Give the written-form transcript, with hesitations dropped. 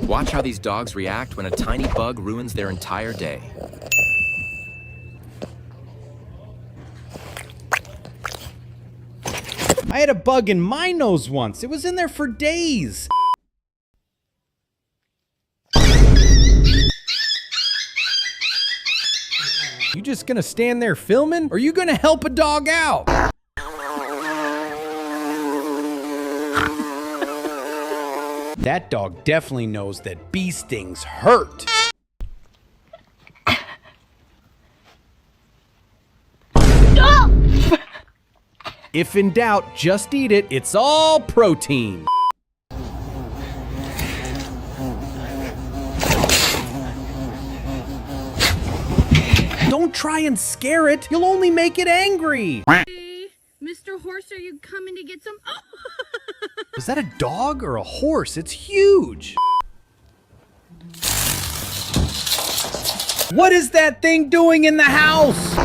Watch how these dogs react when a tiny bug ruins their entire day. I had a bug in my nose once. It was in there for days. You just gonna stand there filming? Or are you gonna help a dog out? That dog definitely knows that bee stings hurt. If in doubt, just eat it. It's all protein. Don't try and scare it. You'll only make it angry. Hey, Mr. Horse, are you coming to get some? Oh. Is that a dog or a horse? It's huge. What is that thing doing in the house?